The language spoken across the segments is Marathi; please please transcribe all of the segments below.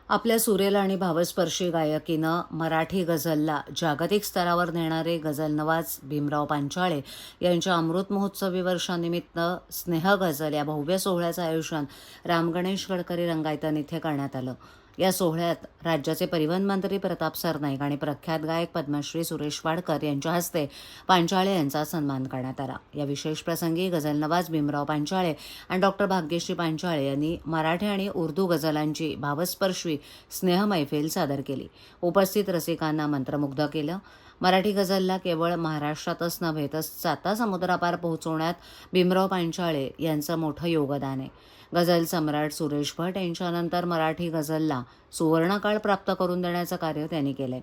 आपल्या सुरेल आणि भावस्पर्शी गायकीनं मराठी गझलला जागतिक स्तरावर नेणारे गझलनवाज भीमराव पांचाळे यांच्या अमृत महोत्सवी वर्षानिमित्त स्नेह गझल या भव्य सोहळ्याचं आयोजन राम गणेश गडकरी रंगायतन इथे करण्यात आलं. या सोहळ्यात राज्याचे परिवहन मंत्री प्रताप सरनाईक आणि प्रख्यात गायक पद्मश्री सुरेश वाडकर यांच्या हस्ते पांचाळे यांचा सन्मान करण्यात आला. या विशेष प्रसंगी गझलनवाज भीमराव पांचाळे आणि डॉक्टर भाग्यश्री पांचाळे यांनी मराठी आणि उर्दू गझलांची भावस्पर्शी स्नेह मैफिल सादर केली. उपस्थित रसिकांना मंत्रमुग्ध केलं. मराठी गझलला केवळ महाराष्ट्रातच नव्हे तर साता समुद्रापार पोहोचवण्यात भीमराव पांचाळे यांचं मोठं योगदान आहे. गझल सम्राट सुरेश भट यांच्यानंतर मराठी गझलला सुवर्णकाळ प्राप्त करून देण्याचं कार्य त्यांनी केलंय.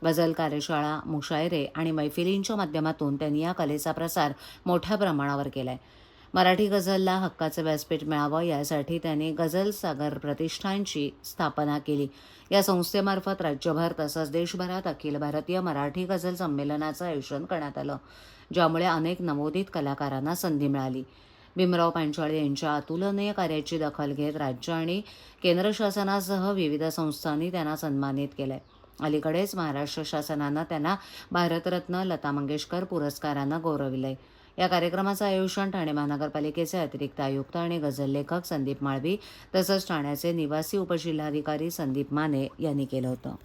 गझल कार्यशाळा, मुशायरे आणि मैफिलींच्या माध्यमातून त्यांनी या कलेचा प्रसार मोठ्या प्रमाणावर केलाय. मराठी गझलला हक्काचं व्यासपीठ मिळावं यासाठी त्यांनी गझल सागर प्रतिष्ठानची स्थापना केली. या संस्थेमार्फत राज्यभर तसंच देशभरात अखिल भारतीय मराठी गझल संमेलनाचं आयोजन करण्यात आलं, ज्यामुळे अनेक नवोदित कलाकारांना संधी मिळाली. भीमराव पांचाळे यांच्या अतुलनीय कार्याची दखल घेत राज्य आणि केंद्र शासनासह विविध संस्थांनी त्यांना सन्मानित केलंय. अलीकडेच महाराष्ट्र शासनानं त्यांना भारतरत्न लता मंगेशकर पुरस्कारानं गौरविलंय. या कार्यक्रमाचं आयोजन ठाणे महानगरपालिकेचे अतिरिक्त आयुक्त आणि गझल लेखक संदीप माळवी तसंच ठाण्याचे निवासी उपजिल्हाधिकारी संदीप माने यांनी केलं होतं.